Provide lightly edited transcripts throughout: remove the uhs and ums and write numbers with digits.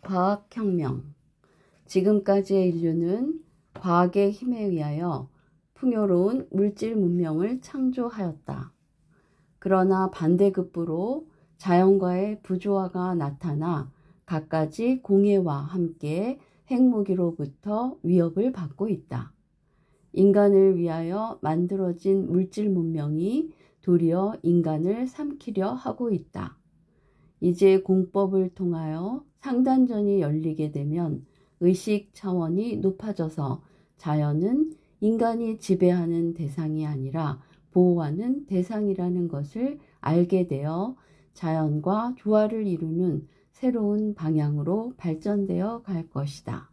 과학혁명. 지금까지의 인류는 과학의 힘에 의하여 풍요로운 물질 문명을 창조하였다. 그러나 반대급부로 자연과의 부조화가 나타나 갖가지 공해와 함께 핵무기로부터 위협을 받고 있다. 인간을 위하여 만들어진 물질 문명이 도리어 인간을 삼키려 하고 있다. 이제 공법을 통하여 상단전이 열리게 되면 의식 차원이 높아져서 자연은 인간이 지배하는 대상이 아니라 보호하는 대상이라는 것을 알게 되어 자연과 조화를 이루는 새로운 방향으로 발전되어 갈 것이다.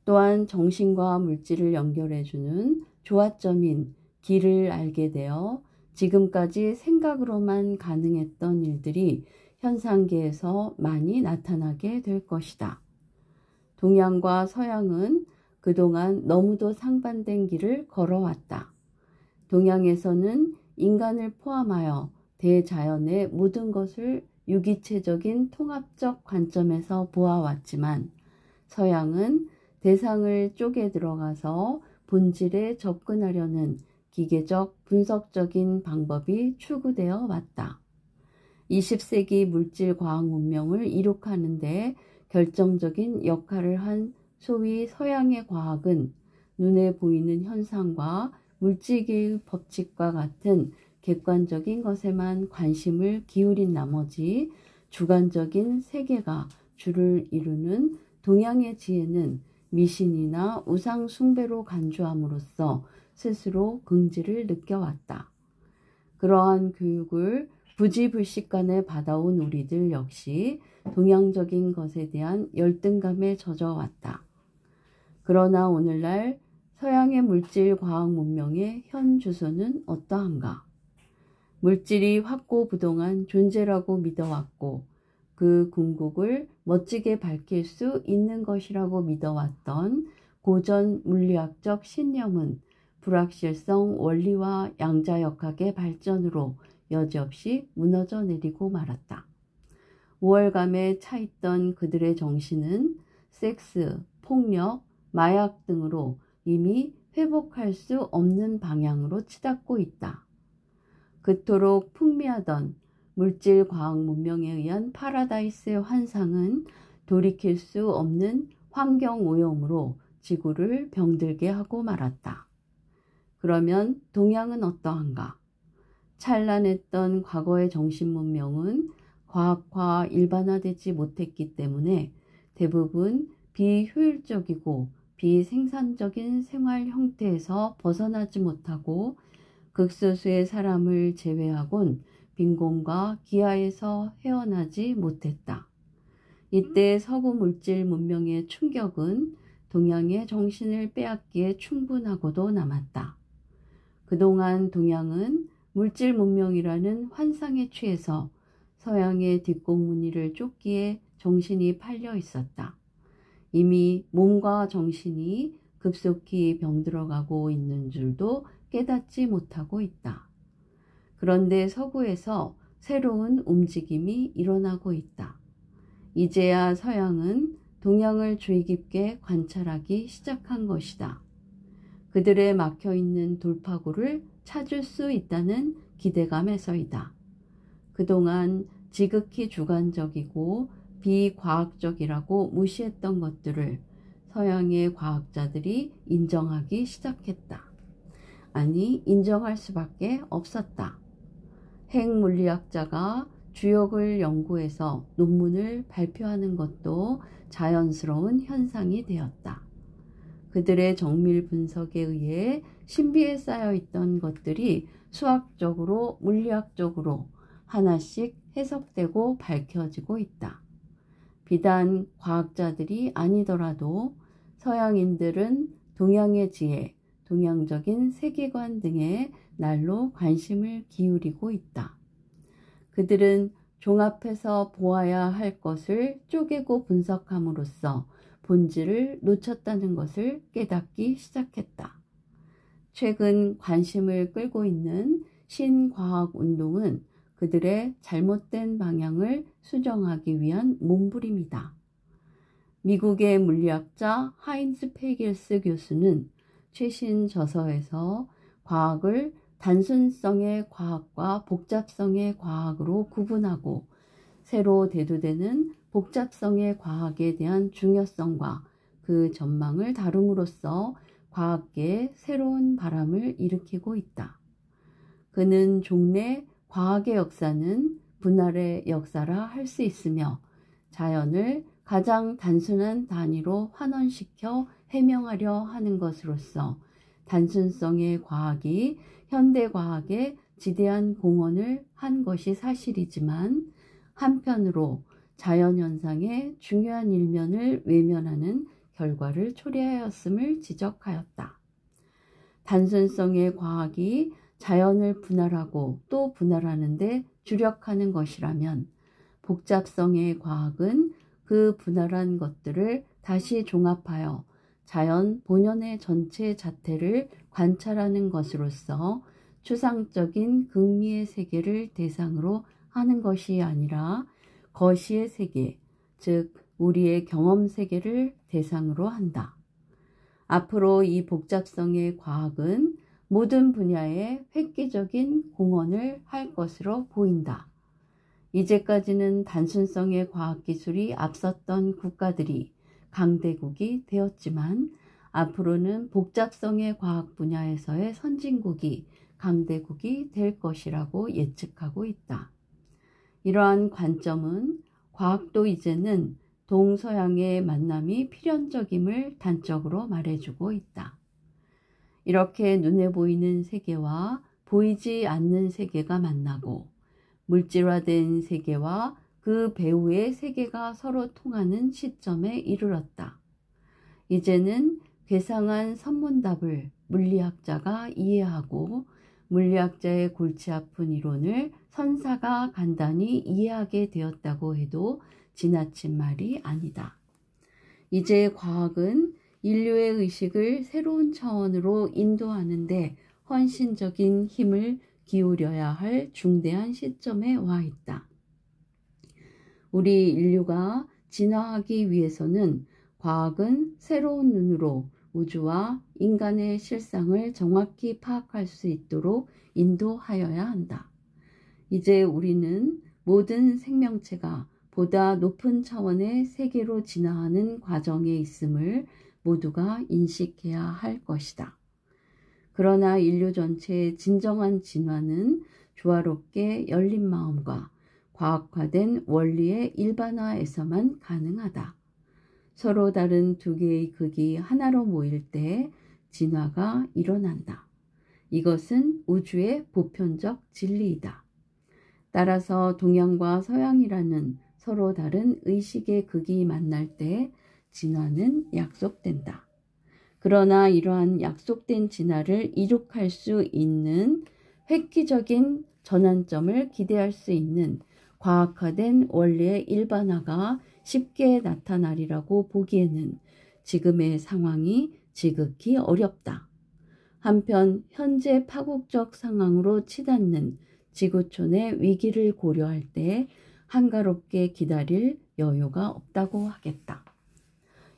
또한 정신과 물질을 연결해주는 조화점인 기를 알게 되어 지금까지 생각으로만 가능했던 일들이 현상계에서 많이 나타나게 될 것이다. 동양과 서양은 그동안 너무도 상반된 길을 걸어왔다. 동양에서는 인간을 포함하여 대자연의 모든 것을 유기체적인 통합적 관점에서 보아왔지만 서양은 대상을 쪼개 들어가서 본질에 접근하려는 기계적 분석적인 방법이 추구되어 왔다. 20세기 물질과학 문명을 이룩하는 데 결정적인 역할을 한 소위 서양의 과학은 눈에 보이는 현상과 물질계의 법칙과 같은 객관적인 것에만 관심을 기울인 나머지 주관적인 세계가 주를 이루는 동양의 지혜는 미신이나 우상 숭배로 간주함으로써 스스로 긍지를 느껴왔다. 그러한 교육을 부지불식간에 받아온 우리들 역시 동양적인 것에 대한 열등감에 젖어왔다. 그러나 오늘날 서양의 물질 과학 문명의 현 주소는 어떠한가? 물질이 확고부동한 존재라고 믿어왔고 그 궁극을 멋지게 밝힐 수 있는 것이라고 믿어왔던 고전 물리학적 신념은 불확실성 원리와 양자역학의 발전으로 여지없이 무너져 내리고 말았다. 우월감에 차있던 그들의 정신은 섹스, 폭력, 마약 등으로 이미 회복할 수 없는 방향으로 치닫고 있다. 그토록 풍미하던 물질 과학 문명에 의한 파라다이스 환상은 돌이킬 수 없는 환경 오염으로 지구를 병들게 하고 말았다. 그러면 동양은 어떠한가? 찬란했던 과거의 정신 문명은 과학화 일반화되지 못했기 때문에 대부분 비효율적이고 비생산적인 생활 형태에서 벗어나지 못하고 극소수의 사람을 제외하곤 빈곤과 기아에서 헤어나지 못했다. 이때 서구 물질 문명의 충격은 동양의 정신을 빼앗기에 충분하고도 남았다. 그동안 동양은 물질 문명이라는 환상에 취해서 서양의 뒷공무니를 쫓기에 정신이 팔려 있었다. 이미 몸과 정신이 급속히 병들어가고 있는 줄도 깨닫지 못하고 있다. 그런데 서구에서 새로운 움직임이 일어나고 있다. 이제야 서양은 동양을 주의 깊게 관찰하기 시작한 것이다. 그들의 막혀있는 돌파구를 찾을 수 있다는 기대감에서이다. 그동안 지극히 주관적이고 비과학적이라고 무시했던 것들을 서양의 과학자들이 인정하기 시작했다. 아니, 인정할 수밖에 없었다. 핵물리학자가 주역을 연구해서 논문을 발표하는 것도 자연스러운 현상이 되었다. 그들의 정밀 분석에 의해 신비에 쌓여있던 것들이 수학적으로 물리학적으로 하나씩 해석되고 밝혀지고 있다. 비단 과학자들이 아니더라도 서양인들은 동양의 지혜, 동양적인 세계관 등에 날로 관심을 기울이고 있다. 그들은 종합해서 보아야 할 것을 쪼개고 분석함으로써 본질을 놓쳤다는 것을 깨닫기 시작했다. 최근 관심을 끌고 있는 신과학 운동은 그들의 잘못된 방향을 수정하기 위한 몸부림이다. 미국의 물리학자 하인즈 페겔스 교수는 최신 저서에서 과학을 단순성의 과학과 복잡성의 과학으로 구분하고 새로 대두되는 복잡성의 과학에 대한 중요성과 그 전망을 다룸으로써 과학계에 새로운 바람을 일으키고 있다. 그는 종래 과학의 역사는 분할의 역사라 할 수 있으며 자연을 가장 단순한 단위로 환원시켜 해명하려 하는 것으로서 단순성의 과학이 현대과학에 지대한 공헌을 한 것이 사실이지만 한편으로 자연현상의 중요한 일면을 외면하는 결과를 초래하였음을 지적하였다. 단순성의 과학이 자연을 분할하고 또 분할하는 데 주력하는 것이라면 복잡성의 과학은 그 분할한 것들을 다시 종합하여 자연 본연의 전체 자태를 관찰하는 것으로서 추상적인 극미의 세계를 대상으로 하는 것이 아니라 거시의 세계, 즉 우리의 경험 세계를 대상으로 한다. 앞으로 이 복잡성의 과학은 모든 분야에 획기적인 공헌을 할 것으로 보인다. 이제까지는 단순성의 과학기술이 앞섰던 국가들이 강대국이 되었지만 앞으로는 복잡성의 과학 분야에서의 선진국이 강대국이 될 것이라고 예측하고 있다. 이러한 관점은 과학도 이제는 동서양의 만남이 필연적임을 단적으로 말해주고 있다. 이렇게 눈에 보이는 세계와 보이지 않는 세계가 만나고 물질화된 세계와 그 배후의 세계가 서로 통하는 시점에 이르렀다. 이제는 괴상한 선문답을 물리학자가 이해하고 물리학자의 골치 아픈 이론을 선사가 간단히 이해하게 되었다고 해도 지나친 말이 아니다. 이제 과학은 인류의 의식을 새로운 차원으로 인도하는데 헌신적인 힘을 기울여야 할 중대한 시점에 와 있다. 우리 인류가 진화하기 위해서는 과학은 새로운 눈으로 우주와 인간의 실상을 정확히 파악할 수 있도록 인도하여야 한다. 이제 우리는 모든 생명체가 보다 높은 차원의 세계로 진화하는 과정에 있음을 모두가 인식해야 할 것이다. 그러나 인류 전체의 진정한 진화는 조화롭게 열린 마음과 과학화된 원리의 일반화에서만 가능하다. 서로 다른 두 개의 극이 하나로 모일 때 진화가 일어난다. 이것은 우주의 보편적 진리이다. 따라서 동양과 서양이라는 서로 다른 의식의 극이 만날 때 진화는 약속된다. 그러나 이러한 약속된 진화를 이룩할 수 있는 획기적인 전환점을 기대할 수 있는 과학화된 원리의 일반화가 쉽게 나타나리라고 보기에는 지금의 상황이 지극히 어렵다. 한편 현재 파국적 상황으로 치닫는 지구촌의 위기를 고려할 때 한가롭게 기다릴 여유가 없다고 하겠다.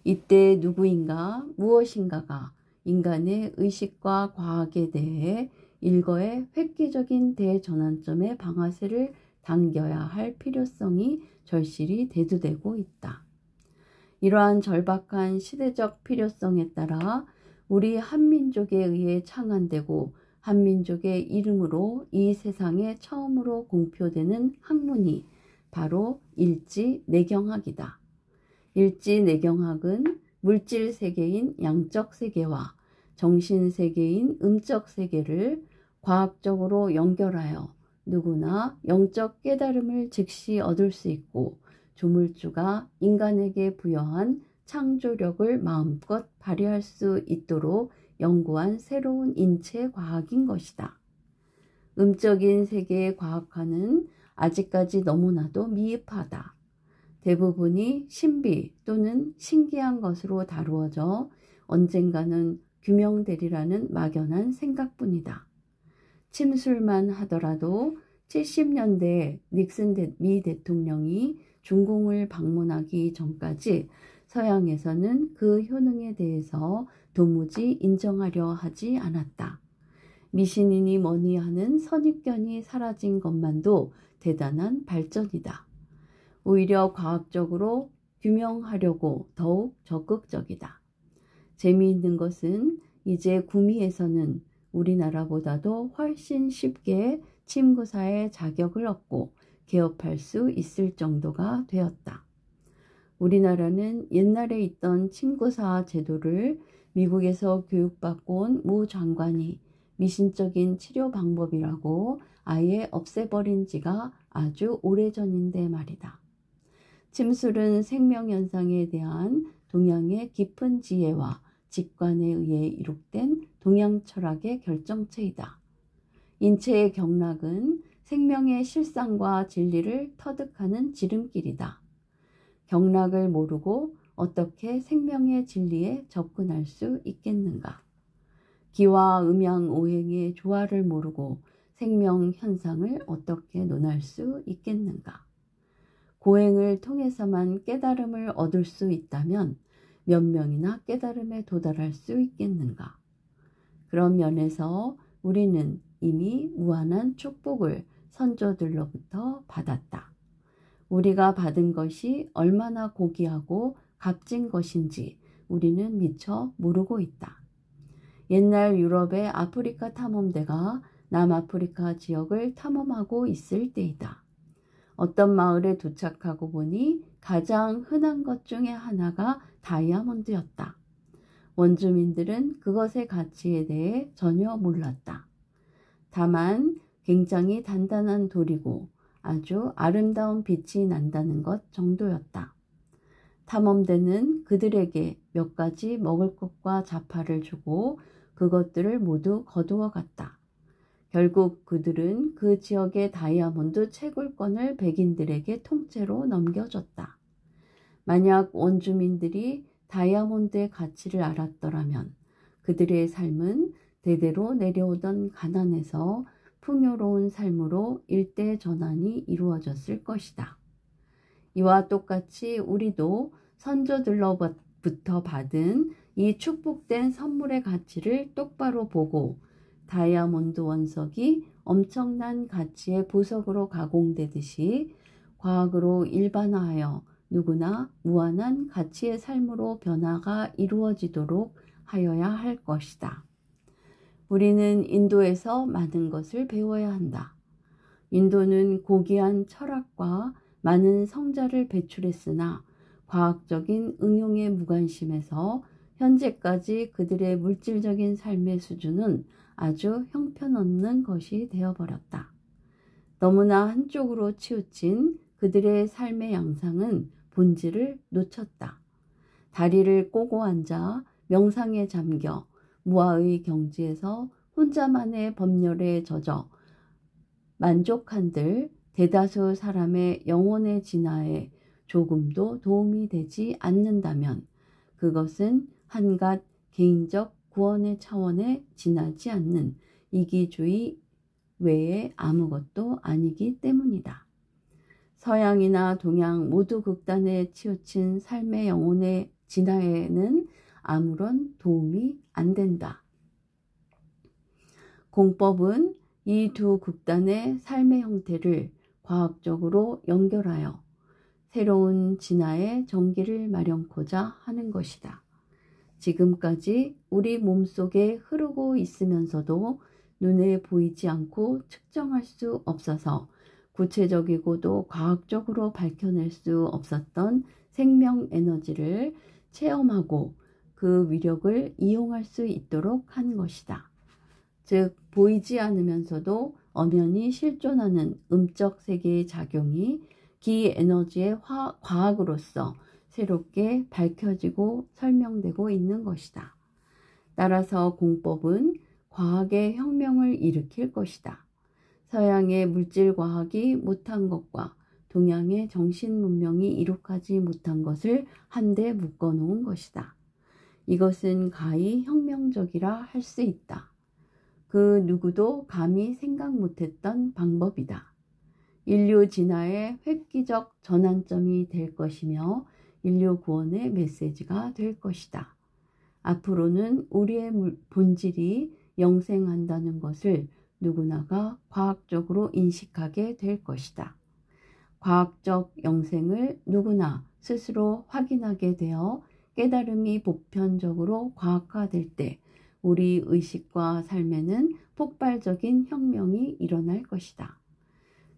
이때 누구인가 무엇인가가 인간의 의식과 과학에 대해 일거의 획기적인 대전환점의 방아쇠를 당겨야 할 필요성이 절실히 대두되고 있다. 이러한 절박한 시대적 필요성에 따라 우리 한민족에 의해 창안되고 한민족의 이름으로 이 세상에 처음으로 공표되는 학문이 바로 일지내경학이다. 일지내경학은 물질 세계인 양적 세계와 정신 세계인 음적 세계를 과학적으로 연결하여 누구나 영적 깨달음을 즉시 얻을 수 있고 조물주가 인간에게 부여한 창조력을 마음껏 발휘할 수 있도록 연구한 새로운 인체 과학인 것이다. 음적인 세계의 과학화는 아직까지 너무나도 미흡하다. 대부분이 신비 또는 신기한 것으로 다루어져 언젠가는 규명되리라는 막연한 생각뿐이다. 침술만 하더라도 70년대 닉슨 미 대통령이 중공을 방문하기 전까지 서양에서는 그 효능에 대해서 도무지 인정하려 하지 않았다. 미신이니 뭐니 하는 선입견이 사라진 것만도 대단한 발전이다. 오히려 과학적으로 규명하려고 더욱 적극적이다. 재미있는 것은 이제 구미에서는 우리나라보다도 훨씬 쉽게 침구사의 자격을 얻고 개업할 수 있을 정도가 되었다. 우리나라는 옛날에 있던 침구사 제도를 미국에서 교육받고 온 모 장관이 미신적인 치료 방법이라고 아예 없애버린 지가 아주 오래전인데 말이다. 침술은 생명현상에 대한 동양의 깊은 지혜와 직관에 의해 이룩된 동양 철학의 결정체이다. 인체의 경락은 생명의 실상과 진리를 터득하는 지름길이다. 경락을 모르고 어떻게 생명의 진리에 접근할 수 있겠는가? 기와 음양 오행의 조화를 모르고 생명 현상을 어떻게 논할 수 있겠는가? 고행을 통해서만 깨달음을 얻을 수 있다면 몇 명이나 깨달음에 도달할 수 있겠는가? 그런 면에서 우리는 이미 무한한 축복을 선조들로부터 받았다. 우리가 받은 것이 얼마나 고귀하고 값진 것인지 우리는 미처 모르고 있다. 옛날 유럽의 아프리카 탐험대가 남아프리카 지역을 탐험하고 있을 때이다. 어떤 마을에 도착하고 보니 가장 흔한 것 중에 하나가 다이아몬드였다. 원주민들은 그것의 가치에 대해 전혀 몰랐다. 다만 굉장히 단단한 돌이고 아주 아름다운 빛이 난다는 것 정도였다. 탐험대는 그들에게 몇 가지 먹을 것과 자파를 주고 그것들을 모두 거두어 갔다. 결국 그들은 그 지역의 다이아몬드 채굴권을 백인들에게 통째로 넘겨줬다. 만약 원주민들이 다이아몬드의 가치를 알았더라면 그들의 삶은 대대로 내려오던 가난에서 풍요로운 삶으로 일대 전환이 이루어졌을 것이다. 이와 똑같이 우리도 선조들로부터 받은 이 축복된 선물의 가치를 똑바로 보고 다이아몬드 원석이 엄청난 가치의 보석으로 가공되듯이 과학으로 일반화하여 누구나 무한한 가치의 삶으로 변화가 이루어지도록 하여야 할 것이다. 우리는 인도에서 많은 것을 배워야 한다. 인도는 고귀한 철학과 많은 성자를 배출했으나 과학적인 응용에 무관심해서 현재까지 그들의 물질적인 삶의 수준은 아주 형편없는 것이 되어버렸다. 너무나 한쪽으로 치우친 그들의 삶의 양상은 본질을 놓쳤다. 다리를 꼬고 앉아 명상에 잠겨 무아의 경지에서 혼자만의 법렬에 젖어 만족한들 대다수 사람의 영혼의 진화에 조금도 도움이 되지 않는다면 그것은 한갓 개인적 구원의 차원에 지나지 않는 이기주의 외에 아무것도 아니기 때문이다. 서양이나 동양 모두 극단에 치우친 삶의 영혼의 진화에는 아무런 도움이 안 된다. 공법은 이 두 극단의 삶의 형태를 과학적으로 연결하여 새로운 진화의 전기를 마련코자 하는 것이다. 지금까지 우리 몸속에 흐르고 있으면서도 눈에 보이지 않고 측정할 수 없어서 구체적이고도 과학적으로 밝혀낼 수 없었던 생명 에너지를 체험하고 그 위력을 이용할 수 있도록 한 것이다. 즉 보이지 않으면서도 엄연히 실존하는 음적 세계의 작용이 기 에너지의 과학으로서 새롭게 밝혀지고 설명되고 있는 것이다. 따라서 공법은 과학의 혁명을 일으킬 것이다. 서양의 물질과학이 못한 것과 동양의 정신문명이 이룩하지 못한 것을 한데 묶어놓은 것이다. 이것은 가히 혁명적이라 할 수 있다. 그 누구도 감히 생각 못했던 방법이다. 인류 진화의 획기적 전환점이 될 것이며 인류 구원의 메시지가 될 것이다. 앞으로는 우리의 본질이 영생한다는 것을 누구나가 과학적으로 인식하게 될 것이다. 과학적 영생을 누구나 스스로 확인하게 되어 깨달음이 보편적으로 과학화될 때 우리 의식과 삶에는 폭발적인 혁명이 일어날 것이다.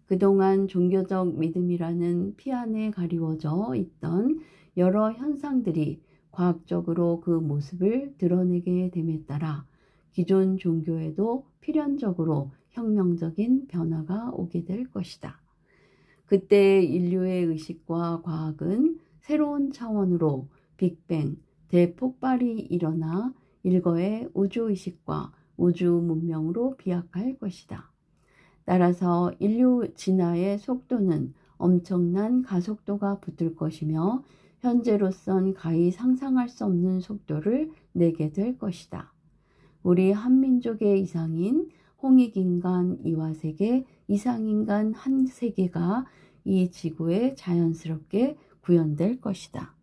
그동안 종교적 믿음이라는 피 안에 가리워져 있던 여러 현상들이 과학적으로 그 모습을 드러내게 됨에 따라 기존 종교에도 필연적으로 혁명적인 변화가 오게 될 것이다. 그때 인류의 의식과 과학은 새로운 차원으로 빅뱅, 대폭발이 일어나 일거의 우주의식과 우주 문명으로 비약할 것이다. 따라서 인류 진화의 속도는 엄청난 가속도가 붙을 것이며 현재로선 가히 상상할 수 없는 속도를 내게 될 것이다. 우리 한민족의 이상인 홍익인간 이화세계, 이상인간 한세계가 이 지구에 자연스럽게 구현될 것이다.